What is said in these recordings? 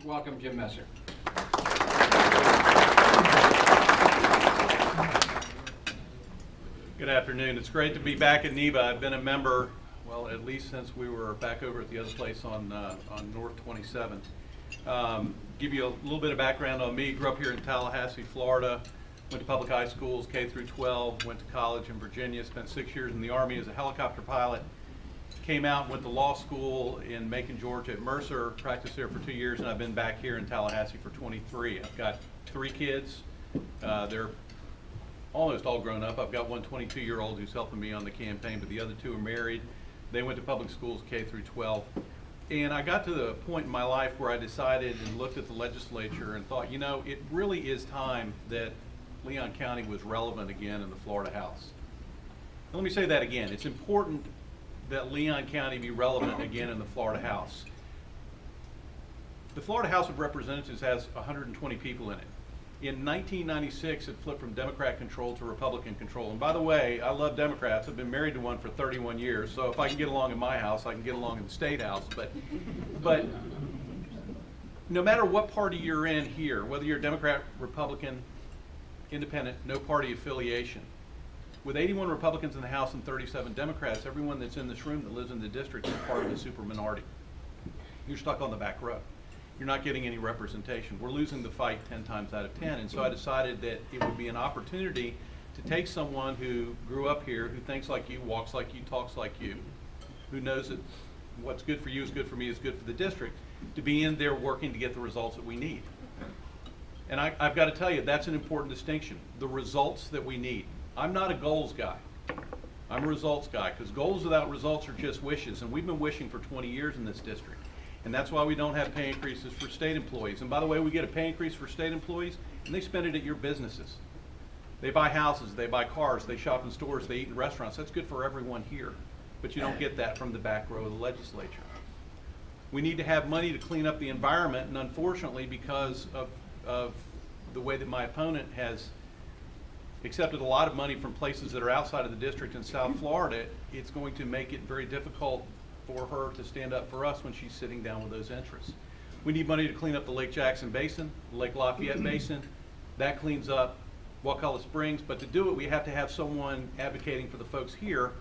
welcome Jim Messer. Good afternoon. It's great to be back at NEBA. I've been a member, well, at least since we were back over at the other place on North 27. Give you a little bit of background on me. Grew up here in Tallahassee, Florida. Went to public high schools, K through 12. Went to college in Virginia. Spent 6 years in the Army as a helicopter pilot. Came out, went to law school in Macon, Georgia at Mercer. Practiced there for 2 years, and I've been back here in Tallahassee for 23. I've got 3 kids. They're almost all grown up. I've got one 22-year-old who's helping me on the campaign, but the other 2 are married. They went to public schools K through 12. And I got to the point in my life where I decided and looked at the legislature and thought, you know, it really is time that Leon County was relevant again in the Florida House. And let me say that again. It's important that Leon County be relevant again in the Florida House. The Florida House of Representatives has 120 people in it. In 1996, it flipped from Democrat control to Republican control. And by the way, I love Democrats. I've been married to one for 31 years, so if I can get along in my house, I can get along in the State House. But no matter what party you're in here, whether you're Democrat, Republican, Independent, no party affiliation, with 81 Republicans in the House and 37 Democrats, everyone that's in this room that lives in the district is part of the super minority. You're stuck on the back row. You're not getting any representation. We're losing the fight 10 times out of 10, and so I decided that it would be an opportunity to take someone who grew up here, who thinks like you, walks like you, talks like you, who knows that what's good for you is good for me is good for the district, to be in there working to get the results that we need. And I've got to tell you, that's an important distinction, the results that we need. I'm not a goals guy. I'm a results guy, because goals without results are just wishes, and we've been wishing for 20 years in this district. And that's why we don't have pay increases for state employees. And by the way, we get a pay increase for state employees, and they spend it at your businesses. They buy houses, they buy cars, they shop in stores, they eat in restaurants. That's good for everyone here. But you don't get that from the back row of the legislature. We need to have money to clean up the environment, and unfortunately, because of the way that my opponent has accepted a lot of money from places that are outside of the district in South Florida, it's going to make it very difficult for her to stand up for us when she's sitting down with those interests. We need money to clean up the Lake Jackson Basin, the Lake Lafayette Basin. That cleans up Wakulla Springs, but to do it, we have to have someone advocating for the folks here,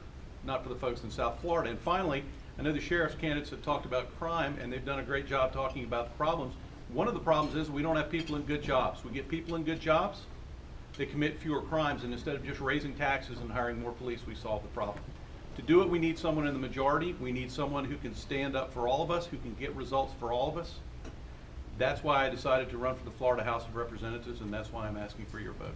not for the folks in South Florida. And finally, I know the sheriff's candidates have talked about crime, and they've done a great job talking about the problems. One of the problems is we don't have people in good jobs. We get people in good jobs, they commit fewer crimes, and instead of just raising taxes and hiring more police, we solve the problem. To do it, we need someone in the majority. We need someone who can stand up for all of us, who can get results for all of us. That's why I decided to run for the Florida House of Representatives, and that's why I'm asking for your vote.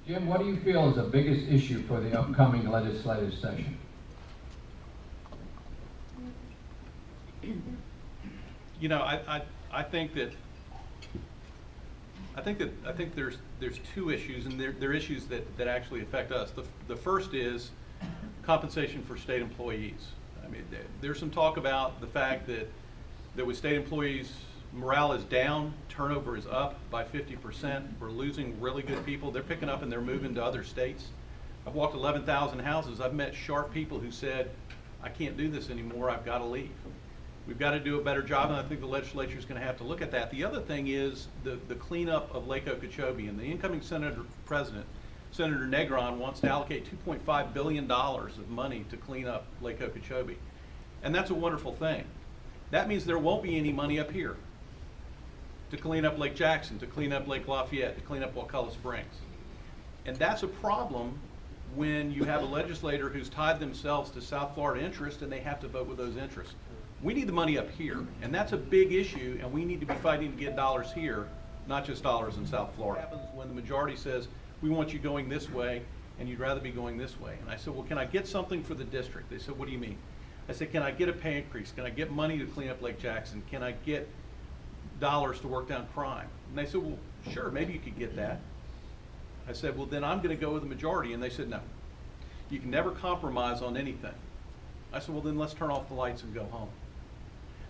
Jim, what do you feel is the biggest issue for the upcoming legislative session? You know, I think there's 2 issues, and they're issues that actually affect us. The first is compensation for state employees. I mean, there's some talk about the fact that with state employees, morale is down, turnover is up by 50%. We're losing really good people. They're picking up and they're moving to other states. I've walked 11,000 houses. I've met sharp people who said, I can't do this anymore, I've got to leave. We've got to do a better job, and I think the legislature is going to have to look at that. The other thing is the cleanup of Lake Okeechobee, and the incoming President, Senator Negron, wants to allocate $2.5 billion of money to clean up Lake Okeechobee. And that's a wonderful thing. That means there won't be any money up here to clean up Lake Jackson, to clean up Lake Lafayette, to clean up Wakulla Springs. And that's a problem when you have a legislator who's tied themselves to South Florida interests and they have to vote with those interests. We need the money up here, and that's a big issue, and we need to be fighting to get dollars here, not just dollars in South Florida. What happens when the majority says, we want you going this way, and you'd rather be going this way? And I said, well, can I get something for the district? They said, what do you mean? I said, can I get a pay increase? Can I get money to clean up Lake Jackson? Can I get dollars to work down crime? And they said, well, sure, maybe you could get that. I said, well, then I'm going to go with the majority. And they said, no, you can never compromise on anything. I said, well, then let's turn off the lights and go home.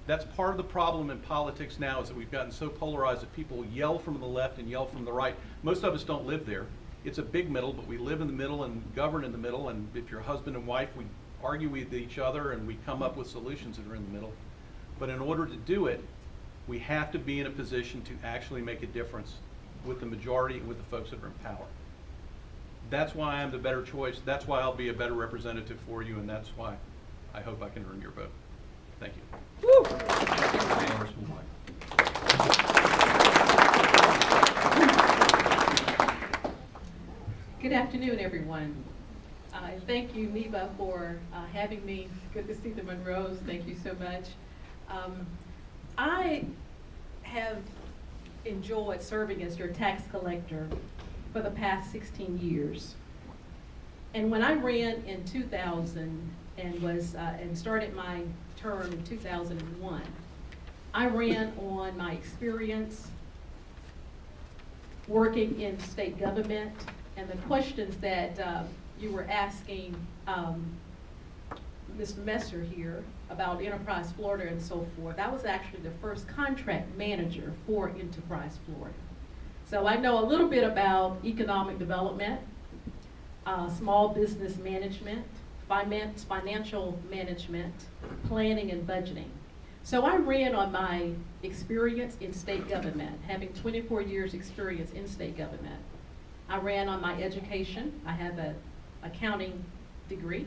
That's part of the problem in politics now, is that we've gotten so polarized that people yell from the left and yell from the right. Most of us don't live there. It's a big middle, but we live in the middle and govern in the middle, and if you're husband and wife, we argue with each other and we come up with solutions that are in the middle. But in order to do it, We have to be in a position to actually make a difference with the majority and with the folks that are in power. That's why I'm the better choice. That's why I'll be a better representative for you, and that's why I hope I can earn your vote. Thank you. Woo! Doris Maloy. Good afternoon, everyone. Thank you, NEBA, for having me. Good to see the Monroes. Thank you so much. I have enjoyed serving as your tax collector for the past 16 years. And when I ran in 2000 and started my term in 2001, I ran on my experience working in state government and the questions that you were asking Mr. Messer here about Enterprise Florida and so forth. I was actually the first contract manager for Enterprise Florida. So I know a little bit about economic development, small business management, financial management, planning and budgeting. So I ran on my experience in state government, having 24 years experience in state government. I ran on my education. I have an accounting degree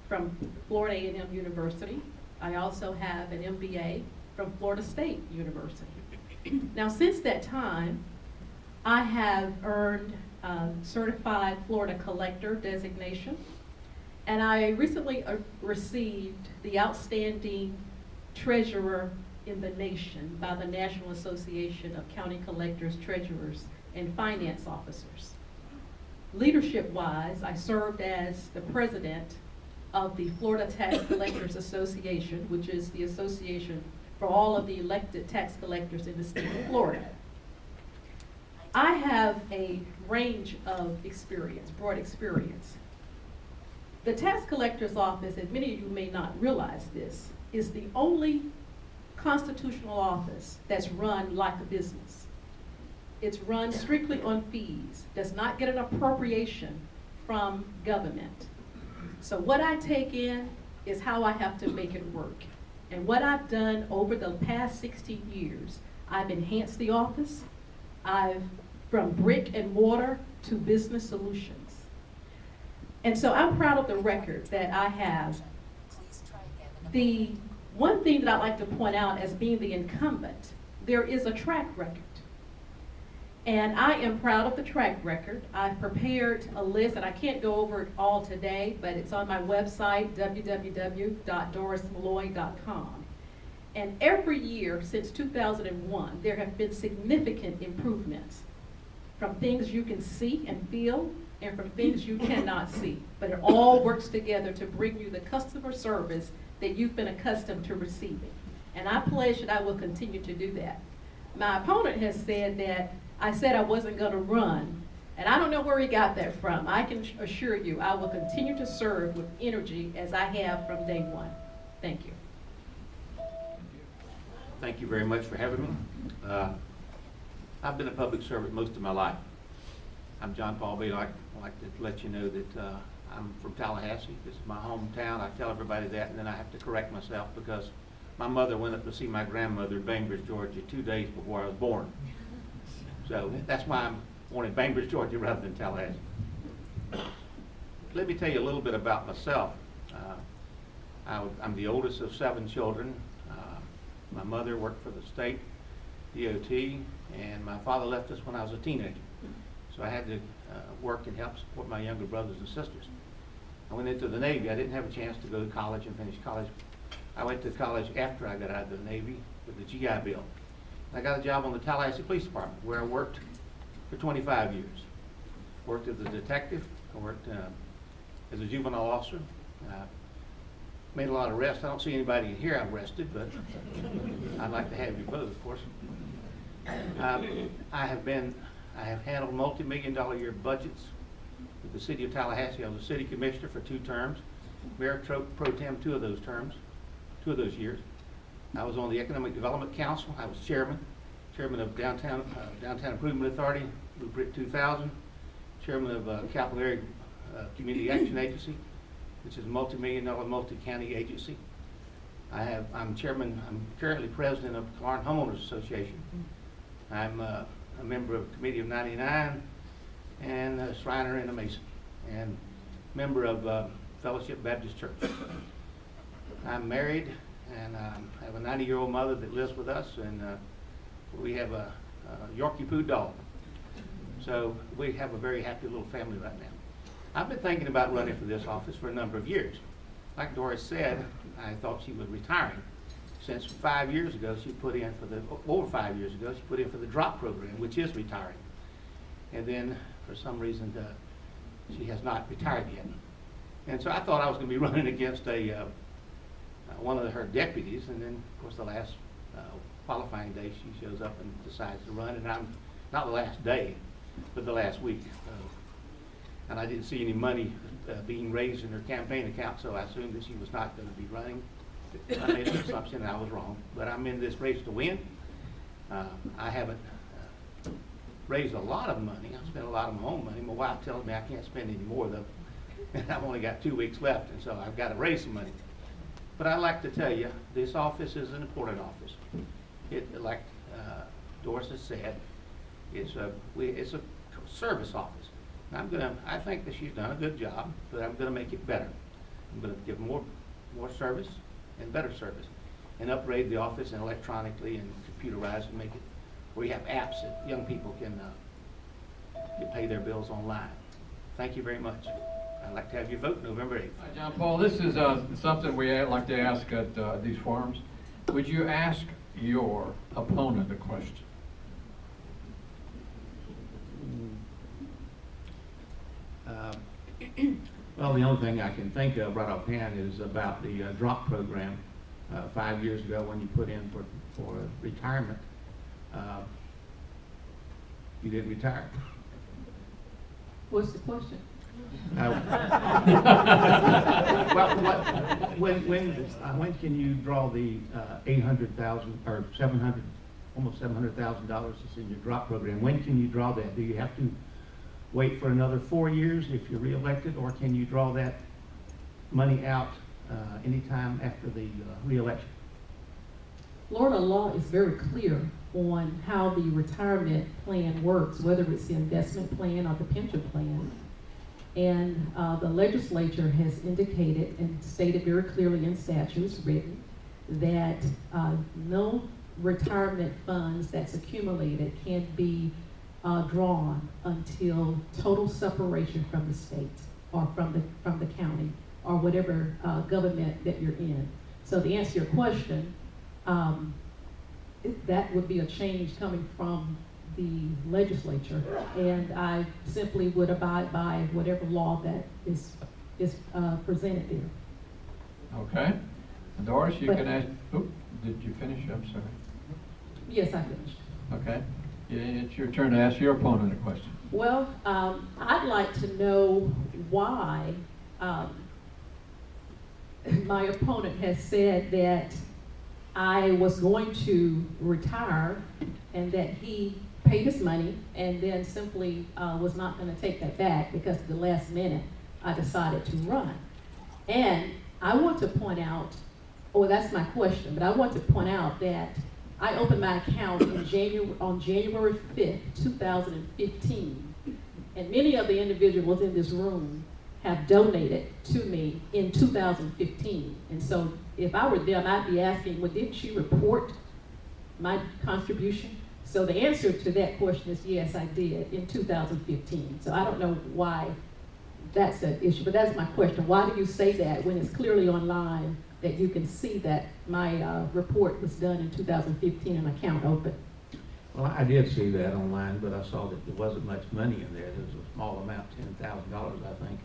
from Florida A&M University. I also have an MBA from Florida State University. Now, since that time, I have earned certified Florida collector designation, and I recently received the outstanding treasurer in the nation by the National Association of County Collectors, Treasurers, and Finance Officers. Leadership-wise, I served as the president of the Florida Tax Collectors Association, which is the association for all of the elected tax collectors in the state of Florida. I have a range of experience, broad experience. The tax collector's office, and many of you may not realize this, is the only constitutional office that's run like a business. It's run strictly on fees, does not get an appropriation from government. So what I take in is how I have to make it work. And what I've done over the past 16 years, I've enhanced the office. From brick and mortar to business solutions. And so I'm proud of the record that I have. The one thing that I'd like to point out as being the incumbent, there is a track record. And I am proud of the track record. I've prepared a list, and I can't go over it all today, but it's on my website, www.dorismaloy.com. And every year since 2001, there have been significant improvements from things you can see and feel and from things you cannot see. But it all works together to bring you the customer service that you've been accustomed to receiving. And I pledge that I will continue to do that. My opponent has said that I said I wasn't going to run, and I don't know where he got that from. I can assure you I will continue to serve with energy as I have from day one. Thank you. Thank you very much for having me. I've been a public servant most of my life. I'm John Paul Bailey. I'd like to let you know that I'm from Tallahassee. This is my hometown. I tell everybody that, and then I have to correct myself because my mother went up to see my grandmother in Bainbridge, Georgia 2 days before I was born. So that's why I'm born in Bainbridge, Georgia rather than Tallahassee. Let me tell you a little bit about myself. I'm the oldest of 7 children. My mother worked for the state DOT, and my father left us when I was a teenager. So I had to work and help support my younger brothers and sisters. I went into the Navy. I didn't have a chance to go to college and finish college. I went to college after I got out of the Navy with the GI Bill. I got a job on the Tallahassee Police Department where I worked for 25 years. Worked as a detective. I worked as a juvenile officer. Made a lot of arrests. I don't see anybody in here I've arrested, but I'd like to have you both, of course. I have handled multi-million-dollar year budgets with the city of Tallahassee. I was a city commissioner for 2 terms, mayor pro tem 2 of those terms, 2 of those years. I was on the Economic Development Council. I was chairman of Downtown Improvement Authority, Blueprint 2000, chairman of Capital Area Community Action Agency, which is a multi-million-dollar multi-county agency. I'm currently president of the Clarn Homeowners Association. I'm a member of Committee of 99 and a Shriner and a Mason, and member of Fellowship Baptist Church. I'm married, and I have a 90-year-old mother that lives with us, and we have a Yorkie Poo dog. So we have a very happy little family right now. I've been thinking about running for this office for a number of years. Like Doris said, I thought she was retiring. Since 5 years ago, she put in for the, over 5 years ago, she put in for the drop program, which is retiring. And then, for some reason, she has not retired yet. And so I thought I was going to be running against one of her deputies, and then, of course, the last qualifying day, she shows up and decides to run, and I'm, not the last day, but the last week. And I didn't see any money being raised in her campaign account, so I assumed that she was not going to be running. I made an assumption, and I was wrong. But I'm in this race to win. I haven't raised a lot of money. I've spent a lot of my own money. My wife tells me I can't spend any more, though. And I've only got 2 weeks left, and so I've got to raise some money. But I'd like to tell you, this office is an important office. Like Doris has said, it's a service office. I think that she's done a good job, but I'm gonna make it better. I'm gonna give more service and better service, and upgrade the office and electronically and computerized and make it where you have apps that young people can pay their bills online. Thank you very much. I'd like to have you vote November 8th. Hi, John Paul, this is something we like to ask at these forums. Would you ask your opponent a question? Well, the only thing I can think of right offhand is about the drop program 5 years ago when you put in for retirement. You didn't retire. What's the question? Well, when can you draw the $800,000 or $700, almost $700,000 that's in your drop program? When can you draw that? Do you have to wait for another 4 years if you're reelected, or can you draw that money out anytime after the reelection? Florida law is very clear on how the retirement plan works, whether it's the investment plan or the pension plan. And the legislature has indicated and stated very clearly in statutes written that no retirement funds that's accumulated can be drawn until total separation from the state or from the county or whatever government that you're in. So to answer your question, that would be a change coming from the legislature, and I simply would abide by whatever law that is presented there. Okay. And Doris, you can ask. Oop, did you finish? I'm sorry. Yes, I finished. Okay. It's your turn to ask your opponent a question. Well, I'd like to know why my opponent has said that I was going to retire and that he paid his money and then simply was not going to take that back because at the last minute I decided to run. And I want to point out, that's my question, but I want to point out that I opened my account on January 5th, 2015, and many of the individuals in this room have donated to me in 2015. And so if I were them, I'd be asking, well, didn't you report my contribution? So the answer to that question is yes, I did in 2015. So I don't know why that's an issue, but that's my question. Why do you say that when it's clearly online that you can see that my report was done in 2015 and account open? Well, I did see that online, but I saw that there wasn't much money in there. There was a small amount, $10,000, I think.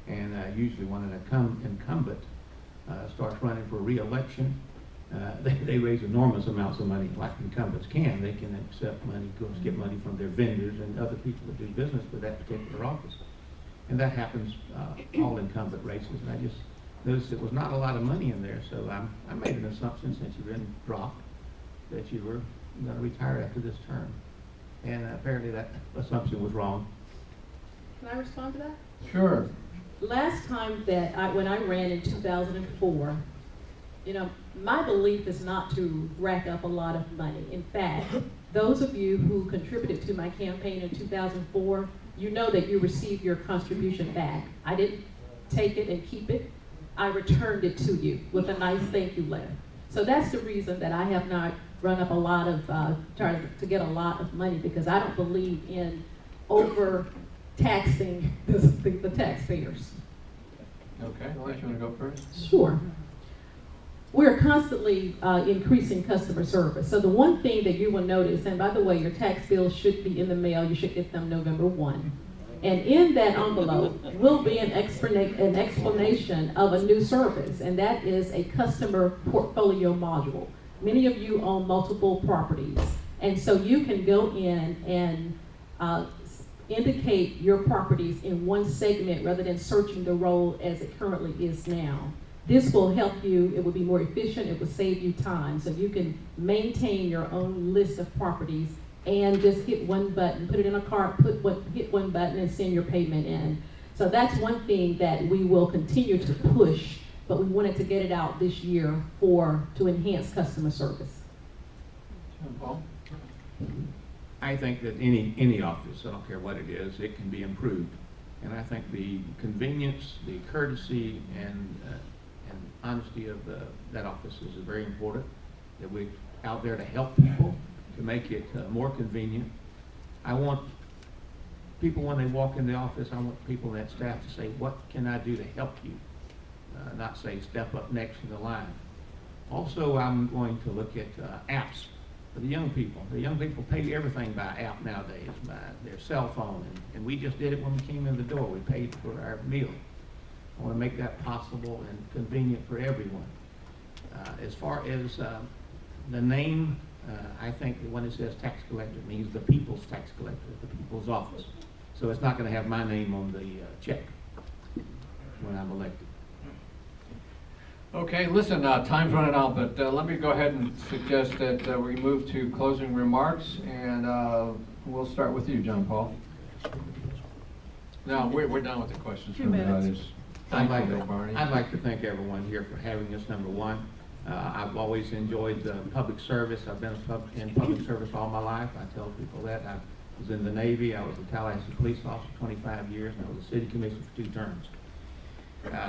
And usually when an incumbent starts running for re-election, they raise enormous amounts of money, like incumbents can. They can accept money, get money from their vendors and other people that do business with that particular office. And that happens all incumbent races. And I just noticed there was not a lot of money in there, so I made an assumption, since you've been dropped, that you were going to retire after this term. And apparently that assumption was wrong. Can I respond to that? Sure. Last time that when I ran in 2004, You know, my belief is not to rack up a lot of money. In fact, those of you who contributed to my campaign in 2004, you know that you received your contribution back. I didn't take it and keep it. I returned it to you with a nice thank you letter. So that's the reason that I have not run up a lot of, trying to get a lot of money, because I don't believe in over-taxing the taxpayers. Okay, Doris, you want to go first? Sure. We're constantly increasing customer service. So the one thing that you will notice, and by the way, your tax bills should be in the mail. You should get them November 1. And in that envelope will be an explanation of a new service, and that is a customer portfolio module. Many of you own multiple properties, and so you can go in and indicate your properties in one segment rather than searching the roll as it currently is now. This will help you, it will be more efficient, it will save you time, so you can maintain your own list of properties and just hit one button, put it in a cart, hit one button and send your payment in. So that's one thing that we will continue to push, but we wanted to get it out this year to enhance customer service. John Paul? I think that any office, I don't care what it is, it can be improved. And I think the convenience, the courtesy, and honesty of that office is very important. That we're out there to help people, to make it more convenient. I want people, when they walk in the office, I want people in that staff to say, what can I do to help you? Not say, step up next in the line. Also, I'm going to look at apps for the young people. The young people pay everything by app nowadays, by their cell phone. And we just did it when we came in the door. We paid for our meal. I want to make that possible and convenient for everyone. As far as the name, I think that when it says tax collector, it means the people's tax collector, the people's office. So it's not going to have my name on the check when I'm elected. Okay, listen, time's running out, but let me go ahead and suggest that we move to closing remarks, and we'll start with you, John Paul. No, we're done with the questions from the audience. I'd like to thank everyone here for having us, number one. I've always enjoyed the public service. I've been in public service all my life. I tell people that. I was in the Navy. I was a Tallahassee police officer for 25 years, and I was a city commissioner for 2 terms.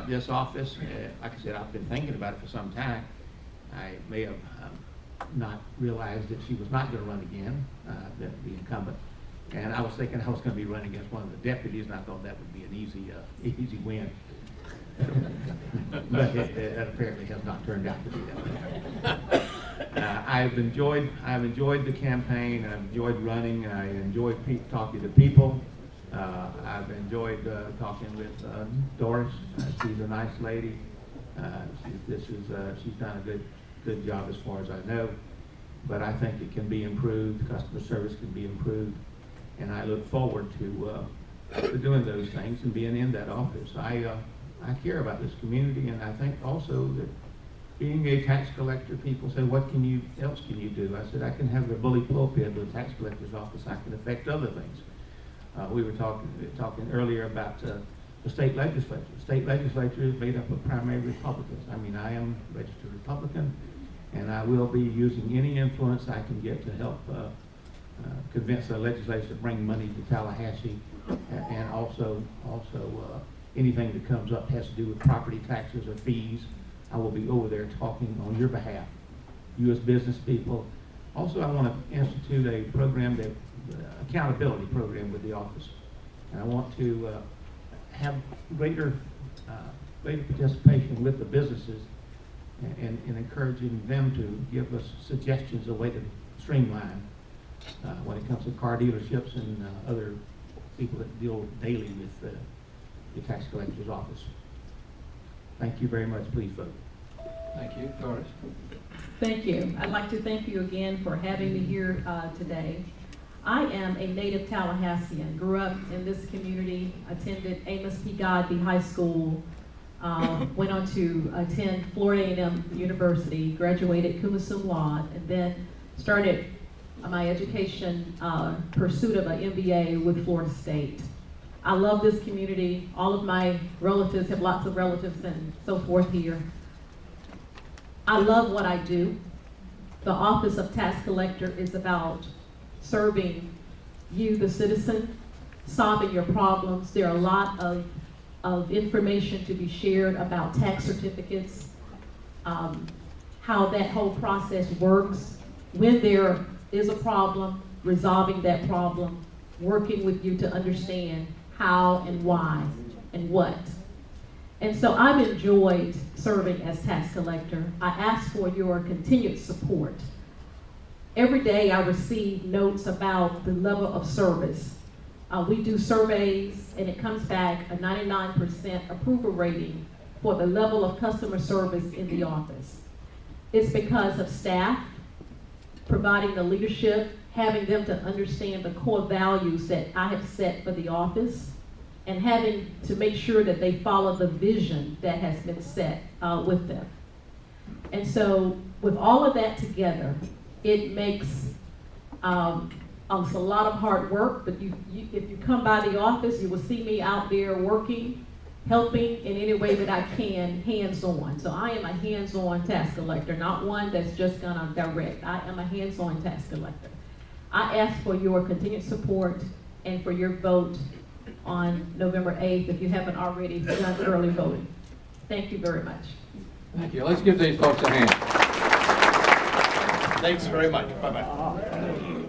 This office, like I said, I've been thinking about it for some time. I may have not realized that she was not going to run again, the incumbent. And I was thinking I was going to be running against one of the deputies, and I thought that would be an easy win. But that apparently has not turned out to be that way. I've enjoyed the campaign. I've enjoyed running. I enjoyed talking to people. I've enjoyed talking with Doris. She's a nice lady. She's done a good job as far as I know. But I think it can be improved. Customer service can be improved, and I look forward to doing those things and being in that office. I care about this community, and I think also that being a tax collector, people say, what else can you do? I said, I can have the bully pulpit with the tax collector's office. I can affect other things. We were talking earlier about the state legislature. The state legislature is made up of primarily Republicans. I mean, I am a registered Republican, and I will be using any influence I can get to help convince the legislature to bring money to Tallahassee, and also anything that comes up has to do with property taxes or fees. I will be over there talking on your behalf, you as business people. Also, I want to institute a program, accountability program with the office. And I want to have greater participation with the businesses and encouraging them to give us suggestions of way to streamline when it comes to car dealerships and other people that deal daily with the tax collector's office. Thank you very much. Please vote. Thank you. Doris? Thank you. I'd like to thank you again for having me here today. I am a native Tallahassean, grew up in this community, attended Amos P. Godby High School, went on to attend Florida A&M University, graduated cum laude, and then started my education pursuit of an MBA with Florida State. I love this community. All of my relatives have lots of relatives and so forth here. I love what I do. The Office of Tax Collector is about serving you, the citizen, solving your problems. There are a lot of information to be shared about tax certificates, how that whole process works, when there is a problem, resolving that problem, working with you to understand how and why and what. And so I've enjoyed serving as tax collector. I ask for your continued support. Every day I receive notes about the level of service. We do surveys and it comes back a 99% approval rating for the level of customer service in the office. It's because of staff providing the leadership, having them to understand the core values that I have set for the office, and having to make sure that they follow the vision that has been set with them. And so with all of that together, it makes it's a lot of hard work, but if you come by the office, you will see me out there working, helping in any way that I can, hands-on. So I am a hands-on tax collector, not one that's just gonna direct. I am a hands-on tax collector. I ask for your continued support and for your vote on November 8th if you haven't already done early voting. Thank you very much. Thank you. Let's give these folks a hand. Thanks very much. Bye-bye.